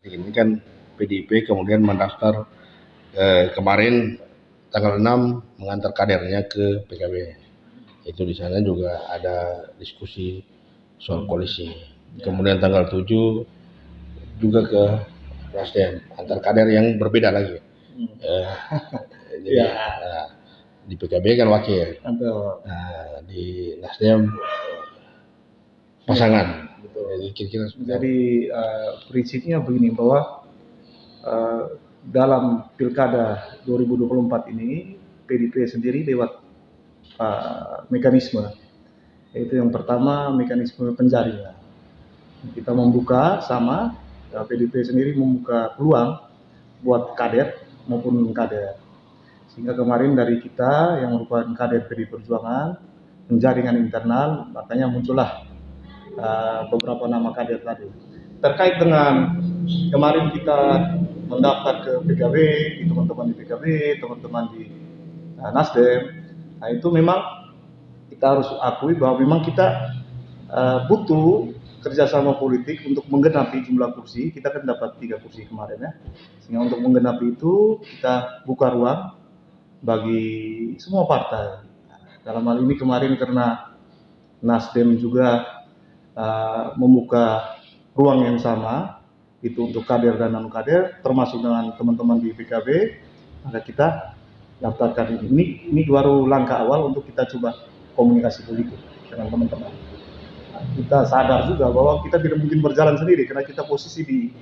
Ini kan PDIP kemudian mendaftar kemarin tanggal 6 mengantar kadernya ke PKB. Itu di sana juga ada diskusi soal koalisi. Kemudian tanggal 7 juga ke Nasdem, antar kader yang berbeda lagi. Jadi di PKB kan wakil, di Nasdem pasangan. Jadi kira-kira prinsipnya begini, bahwa dalam Pilkada 2024 ini PDIP sendiri lewat mekanisme, yaitu yang pertama mekanisme penjaringan. Kita membuka sama PDIP sendiri membuka peluang buat kader maupun kader, sehingga kemarin dari kita yang merupakan kader PDI Perjuangan penjaringan internal, makanya muncullah beberapa nama kader tadi. Terkait dengan kemarin kita mendaftar ke PKB, di teman-teman di PKB, teman-teman di Nasdem, nah itu memang kita harus akui bahwa memang kita butuh kerjasama politik untuk menggenapi jumlah kursi. Kita kan dapat 3 kursi kemarin ya, sehingga untuk menggenapi itu kita buka ruang bagi semua partai. Dalam hal ini kemarin karena Nasdem juga membuka ruang yang sama itu untuk kader dan non kader, termasuk dengan teman-teman di PKB, maka kita daftarkan ini. Ini baru langkah awal untuk kita coba komunikasi politik dengan teman-teman. Kita sadar juga bahwa kita tidak mungkin berjalan sendiri karena kita posisi di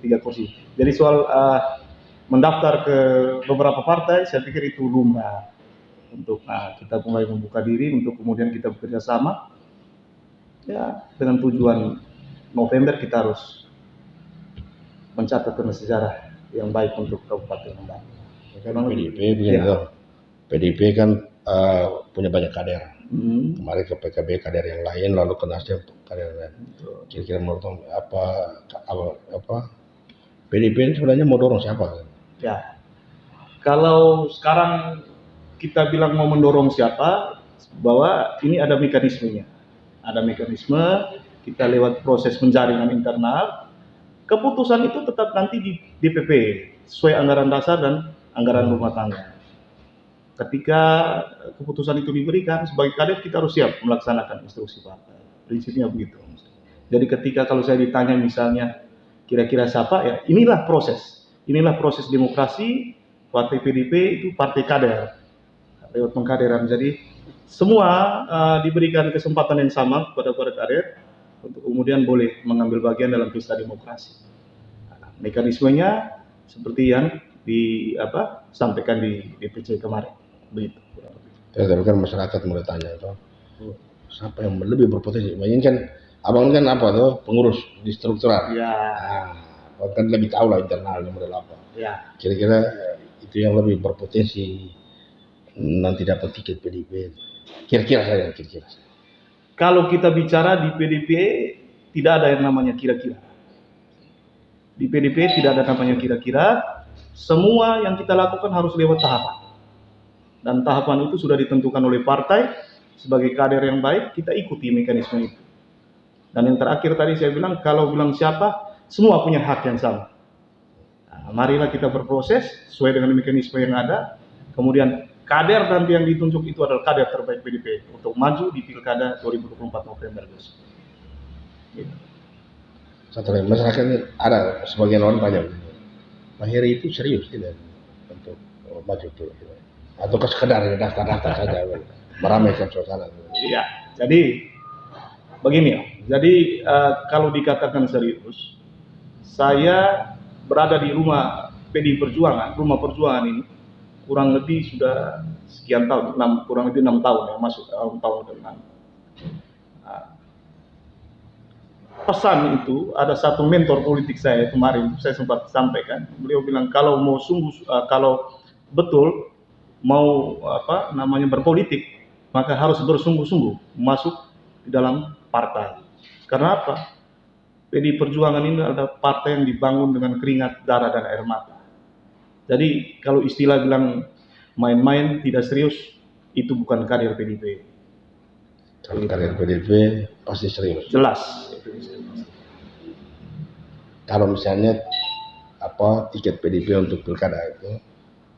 3 kursi. Jadi soal mendaftar ke beberapa partai, saya pikir itu lumrah untuk kita mulai membuka diri untuk kemudian kita bekerja sama. Ya, dengan tujuan November kita harus mencatatkan sejarah yang baik untuk Kabupaten Lebak. Kan PDIP begini PDIP kan punya banyak kader. Kemarin ke PKB kader yang lain, lalu ke Nasdem kader yang lain. Kira-kira menurut apa PDIP ini sebenarnya mau dorong siapa? Ya, kalau sekarang kita bilang mau mendorong siapa, bahwa ini ada mekanismenya. Ada mekanisme, kita lewat proses penjaringan internal, keputusan itu tetap nanti di DPP sesuai anggaran dasar dan anggaran rumah tangga. Ketika keputusan itu diberikan, sebagai kader kita harus siap melaksanakan instruksi partai. Prinsipnya begitu. Jadi ketika kalau saya ditanya misalnya kira-kira siapa, ya inilah proses demokrasi. Partai PDIP itu partai kader lewat pengkaderan. Jadi semua diberikan kesempatan yang sama kepada para kader untuk kemudian boleh mengambil bagian dalam pesta demokrasi. Mekanismenya seperti yang disampaikan di DPC kemarin, begitu. Ya, tapi kan masyarakat mulai tanya itu, siapa yang lebih berpotensi? Ini kan abang kan pengurus di struktural. Ya. Kan lebih tahu lah internalnya model apa. Ya. Kira-kira itu yang lebih berpotensi nanti dapat tiket PDIP. Kira-kira. Kalau kita bicara di PDIP tidak ada yang namanya kira-kira. Di PDIP tidak ada namanya kira-kira. Semua yang kita lakukan harus lewat tahapan. Dan tahapan itu sudah ditentukan oleh partai. Sebagai kader yang baik, kita ikuti mekanisme itu. Dan yang terakhir tadi saya bilang, kalau bilang siapa, semua punya hak yang sama. Nah, marilah kita berproses sesuai dengan mekanisme yang ada. Kemudian kader nanti yang ditunjuk itu adalah kader terbaik PDIP untuk maju di Pilkada 2024 November besok. Gitu. Satu lagi, masyarakat ini ada sebagian orang banyak. Pak Heri itu serius tidak untuk maju itu, atau sekedar daftar-daftar saja, meramaikan suasana. Iya, jadi begini. Jadi kalau dikatakan serius, saya berada di rumah PDI Perjuangan, rumah perjuangan ini kurang lebih sudah sekian tahun, kurang lebih 6 tahun ya, masuk tahun ke-6. Pesan itu ada satu mentor politik saya kemarin, saya sempat sampaikan. Beliau bilang kalau mau kalau betul mau berpolitik, maka harus bersungguh-sungguh masuk di dalam partai. Karena apa? PDI Perjuangan ini adalah partai yang dibangun dengan keringat, darah dan air mata. Jadi kalau istilah bilang main-main tidak serius, itu bukan kader PDIP. Kalau kader PDIP pasti serius. Jelas. Kalau misalnya tiket PDIP untuk pilkada itu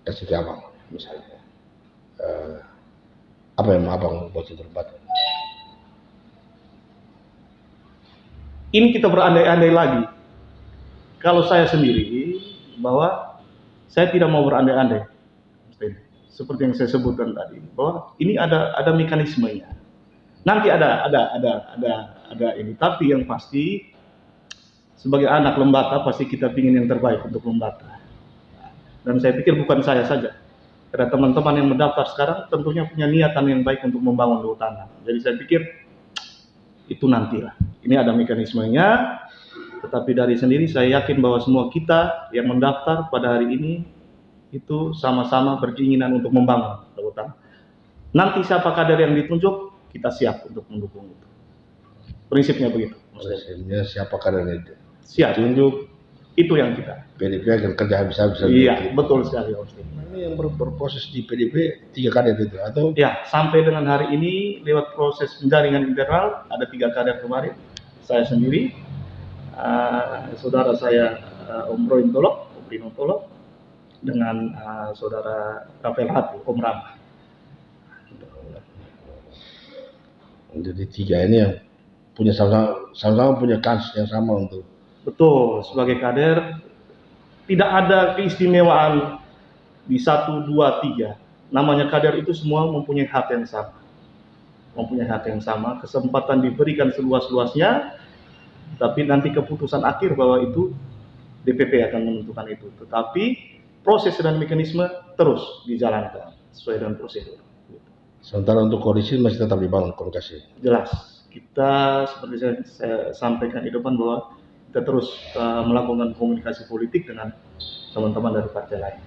kasih ke abang misalnya. Apa yang abang buat itu terbatas? Ini kita berandai-andai lagi. Kalau saya sendiri, bahwa saya tidak mau berandai-andai. Seperti yang saya sebutkan tadi, bahwa ini ada mekanismenya. Nanti ada ini. Tapi yang pasti, sebagai anak Lembata, pasti kita ingin yang terbaik untuk Lembata. Dan saya pikir bukan saya saja. Karena teman-teman yang mendaftar sekarang tentunya punya niatan yang baik untuk membangun Luhutana. Jadi saya pikir itu nantilah. Ini ada mekanismenya, tetapi dari sendiri saya yakin bahwa semua kita yang mendaftar pada hari ini itu sama-sama berkeinginan untuk membangun Luhutana. Nanti siapa kader yang ditunjuk, kita siap untuk mendukung itu. Prinsipnya begitu. Prinsipnya siapa kader itu siap tunjuk, itu yang kita. PDIP akan kerja habis-habisan. Iya, betul sekali. Ini yang berproses di PDIP 3 kader itu atau? Ya, sampai dengan hari ini lewat proses penjaringan internal ada 3 kader kemarin. Saya sendiri, saudara saya Om Roin Tolok, Om Rino Tolok, dengan saudara Rafael Hatu, Om Ram. Jadi 3 ini yang punya sama-sama punya kans yang sama untuk. Betul, sebagai kader tidak ada keistimewaan di 1, 2, 3. Namanya kader itu semua mempunyai hak yang sama. Mempunyai hak yang sama, kesempatan diberikan seluas-luasnya, tapi nanti keputusan akhir bahwa itu DPP akan menentukan itu. Tetapi proses dan mekanisme terus dijalankan sesuai dengan prosedur. Sementara untuk koalisi masih tetap dibangun komunikasi. Jelas, kita seperti saya sampaikan di depan bahwa kita terus melakukan komunikasi politik dengan teman-teman dari partai lain.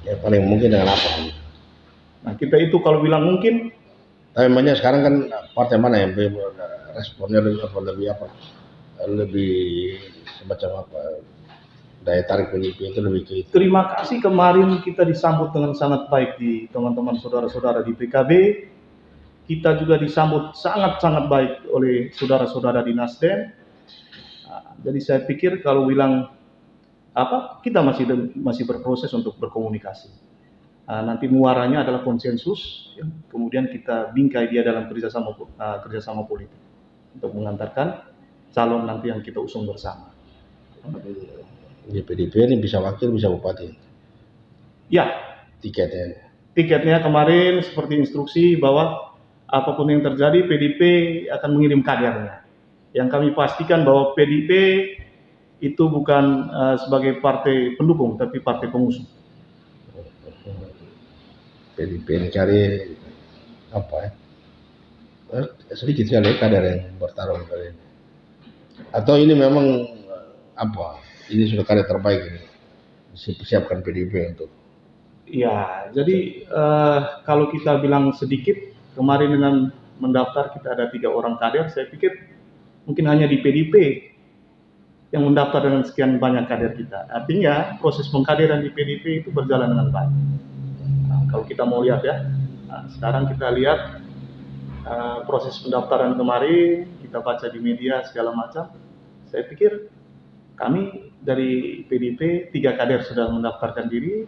Ya paling mungkin dengan apa? Nah kita itu kalau bilang mungkin. Tapi memangnya sekarang kan partai mana yang responnya lebih semacam apa? Daya tarik PDIP itu lebih ke itu. Terima kasih, kemarin kita disambut dengan sangat baik di teman-teman saudara-saudara di PKB. Kita juga disambut sangat-sangat baik oleh saudara-saudara di Nasdem. Jadi saya pikir kalau bilang kita masih berproses untuk berkomunikasi. Nanti muaranya adalah konsensus, ya. Kemudian kita bingkai dia dalam kerjasama politik untuk mengantarkan calon nanti yang kita usung bersama. Di PDIP ini bisa wakil, bisa bupati. Ya. Tiketnya kemarin seperti instruksi bahwa apapun yang terjadi PDIP akan mengirim kadernya. Yang kami pastikan bahwa PDIP itu bukan sebagai partai pendukung, tapi partai pengusung. PDIP ini cari sedikit sekali kader yang bertarung kali ini. Atau ini memang ini sudah kader terbaik ini disiapkan PDIP untuk. Ya, jadi kalau kita bilang sedikit, kemarin dengan mendaftar kita ada 3 orang kader, saya pikir mungkin hanya di PDIP yang mendaftar dengan sekian banyak kader kita. Artinya proses pengkaderan di PDIP itu berjalan dengan baik. Kalau kita mau lihat ya, sekarang kita lihat proses pendaftaran kemarin, kita baca di media segala macam. Saya pikir kami dari PDIP 3 kader sudah mendaftarkan diri.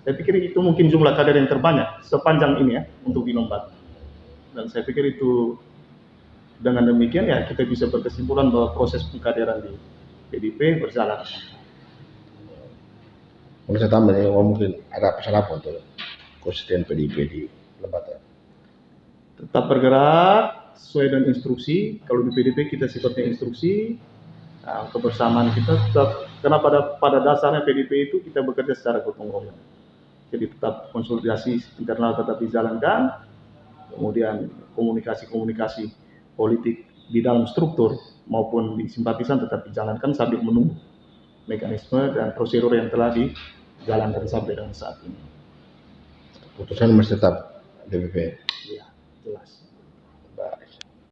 Saya pikir itu mungkin jumlah kader yang terbanyak sepanjang ini ya untuk di Lembata. Dan saya pikir itu dengan demikian ya kita bisa berkesimpulan bahwa proses pengkaderan di PDIP berjalan. Kalau saya tambah nih, mungkin ada pesan apa untuk konsisten PDIP di Lembata? Tetap bergerak sesuai dengan instruksi. Kalau di PDIP kita sifatnya instruksi, kebersamaan kita tetap, karena pada dasarnya PDIP itu kita bekerja secara gotong royong. Jadi tetap konsolidasi internal tetap dijalankan, kemudian komunikasi politik di dalam struktur maupun di simpatisan tetap dijalankan sambil menunggu mekanisme dan prosedur yang telah dijalankan sampai dengan saat ini. Keputusan masih tetap DPP. Iya, jelas.